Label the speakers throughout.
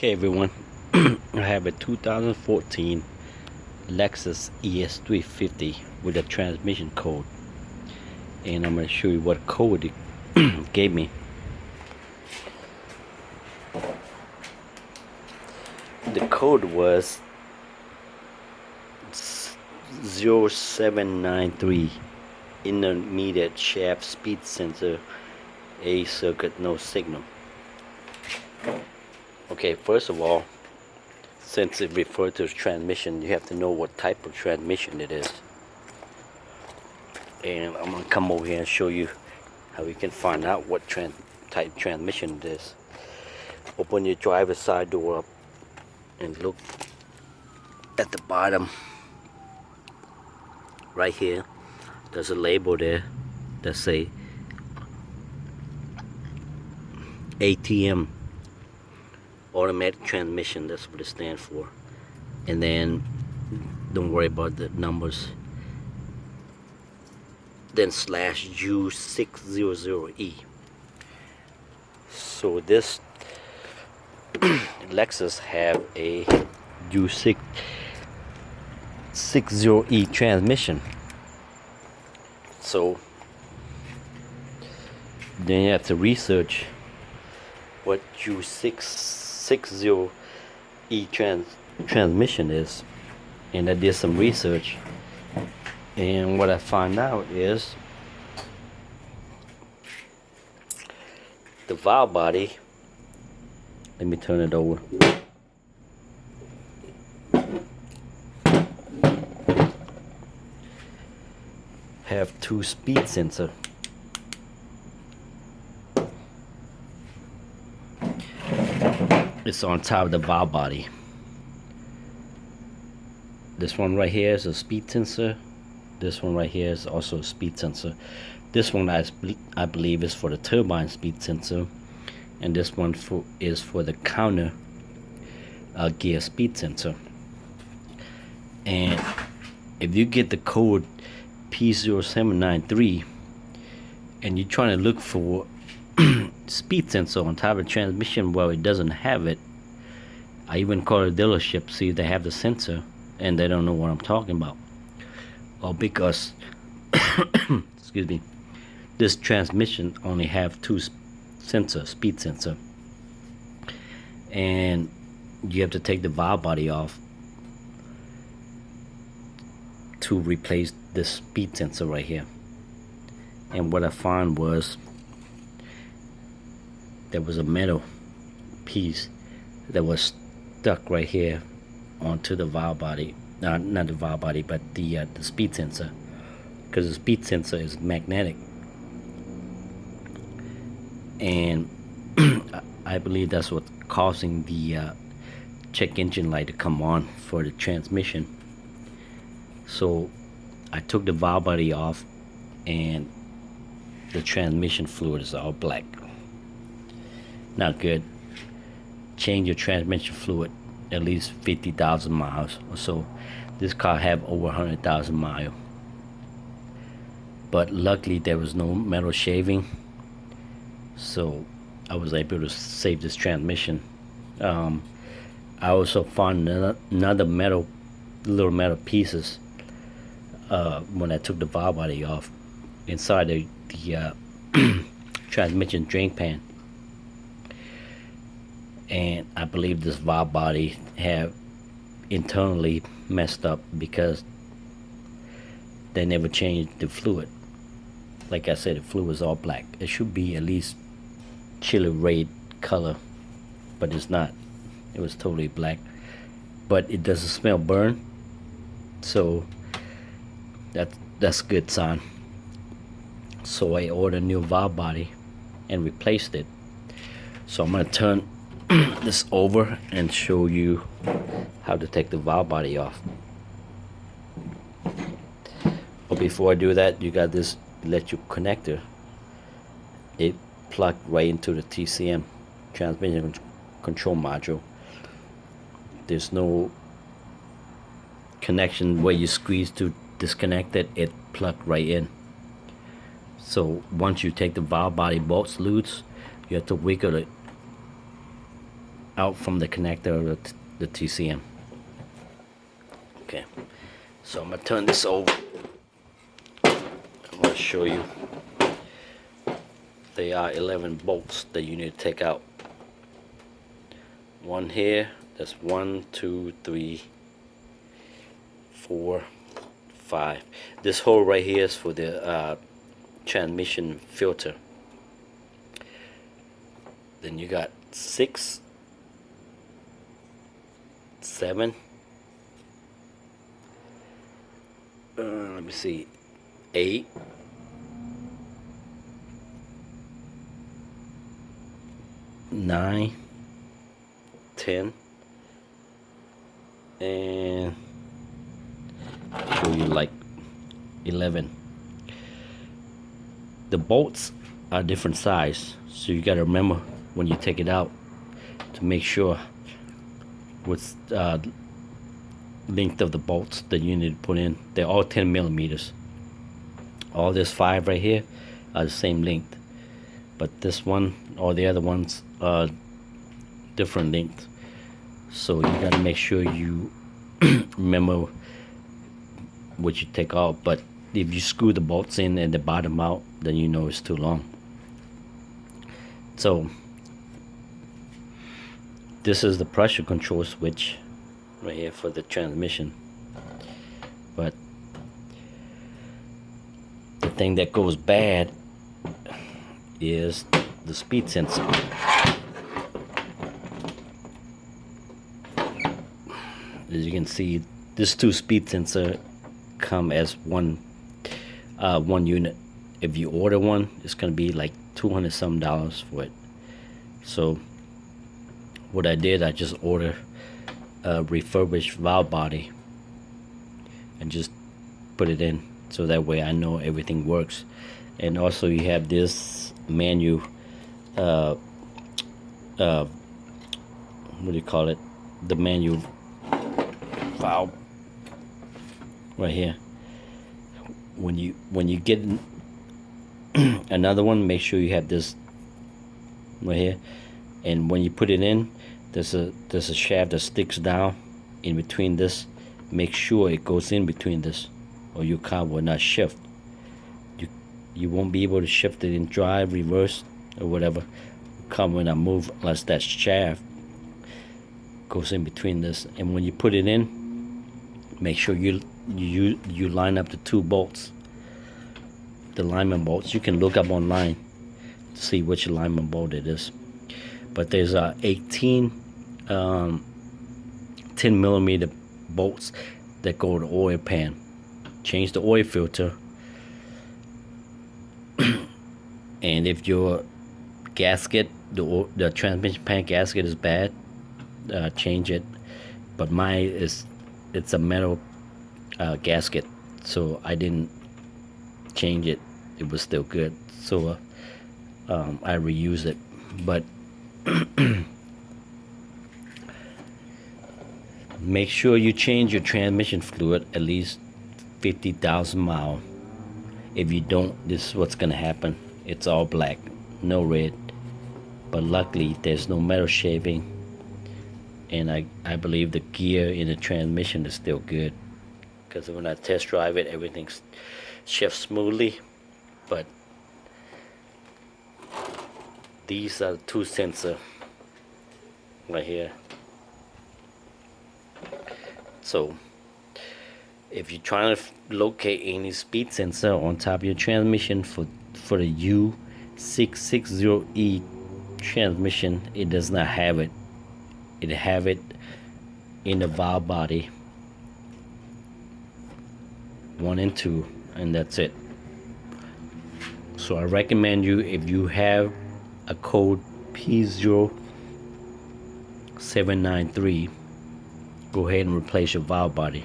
Speaker 1: Okay everyone, I have a 2014 Lexus ES350 with a transmission code, and I'm going to show you what code it gave me. The code was 0793, intermediate shaft speed sensor, A circuit, no signal. Okay, first of all, since it refers to transmission, you have to know what type of transmission it is. And I'm going to come over here and show you how you can find out what type transmission it is. Open your driver's side door up and look at the bottom. Right here, there's a label there that say ATM, automatic transmission. That's what it stands for. And then don't worry about the numbers. Then slash U600E. So this Lexus have a U660E transmission. So then you have to research what U660E transmission is, and I did some research, and what I found out is the valve body. Let me turn it over. Have two speed sensor. It's on top of the valve body. This one right here is a speed sensor. This one right here is also a speed sensor. This one I believe is for the turbine speed sensor, and this one is for the counter gear speed sensor. And if you get the code P0793 and you're trying to look for speed sensor on top of the transmission, well, it doesn't have it. I even call a dealership, see if they have the sensor, and they don't know what I'm talking about. Well, because excuse me, this transmission only have two sensor, speed sensor, and you have to take the valve body off to replace this speed sensor right here. And what I found was there was a metal piece that was stuck right here onto the valve body, not the valve body, but the speed sensor, because the speed sensor is magnetic. And I believe that's what's causing the check engine light to come on for the transmission. So I took the valve body off, and the transmission fluid is all black. Not good. Change your transmission fluid at least 50,000 miles or so. This car have over 100,000 miles. But luckily there was no metal shaving, so I was able to save this transmission. I also found another little metal pieces when I took the valve body off inside the transmission drain pan. And I believe this valve body have internally messed up because they never changed the fluid. Like I said, the fluid is all black. It should be at least chili red color, but it's not. It was totally black. But it doesn't smell burn, so that's a good sign. So I ordered a new valve body and replaced it. So I'm gonna turn this over and show you how to take the valve body off. But before I do that, you got this electric connector. It plugged right into the TCM, transmission control module. There's no connection where you squeeze to disconnect it. It plugged right in. So once you take the valve body bolts loose, you have to wiggle it out from the connector of the TCM. Okay, so I'm gonna turn this over. I'm gonna show you. There are 11 bolts that you need to take out. One here, that's 1, 2, 3, 4, 5. This hole right here is for the transmission filter. Then you got 6, 7, let me see, 8, 9, 10, and show you like 11. The bolts are different size, so you got to remember when you take it out to make sure what's length of the bolts that you need to put in. They're all 10 millimeters. All this 5 right here are the same length, but this one or the other ones are different length. So you got to make sure you remember what you take out. But if you screw the bolts in and the bottom out, then you know it's too long. So this is the pressure control switch right here for the transmission. But the thing that goes bad is the speed sensor. As you can see, this 2 speed sensor come as one unit. If you order one, it's gonna be like $200 some for it. So what I did, I just ordered a refurbished valve body and just put it in, so that way I know everything works. And also you have this manual what do you call it, the manual valve right here. When you get another one, make sure you have this right here, and when you put it in, there's a shaft that sticks down in between this. Make sure it goes in between this, or your car will not shift. You won't be able to shift it in drive, reverse, or whatever. The car will not move unless that shaft goes in between this. And when you put it in, make sure you line up the 2 bolts, the alignment bolts. You can look up online to see which alignment bolt it is. But there's 18 10 millimeter bolts that go to the oil pan. Change the oil filter, and if your gasket, the transmission pan gasket is bad, change it. But mine it's a metal gasket, so I didn't change it. It was still good, so I reused it. But make sure you change your transmission fluid at least 50,000 miles. If you don't, this is what's gonna happen. It's all black, no red. But luckily there's no metal shaving, and I believe the gear in the transmission is still good, because when I test drive it, everything shifts smoothly. But these are 2 sensors right here. So if you're trying to locate any speed sensor on top of your transmission for the U660E transmission, it does not have it. It have it in the valve body 1 and 2, and that's it. So I recommend you, if you have a code P0793, go ahead and replace your valve body.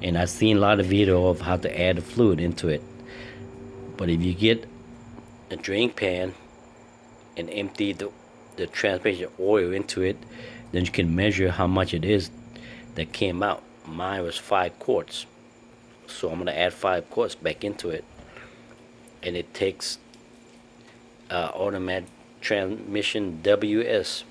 Speaker 1: And I've seen a lot of video of how to add the fluid into it. But if you get a drain pan and empty the transmission oil into it, then you can measure how much it is that came out. Mine was 5 quarts, so I'm gonna add 5 quarts back into it, and it takes automatic transmission WS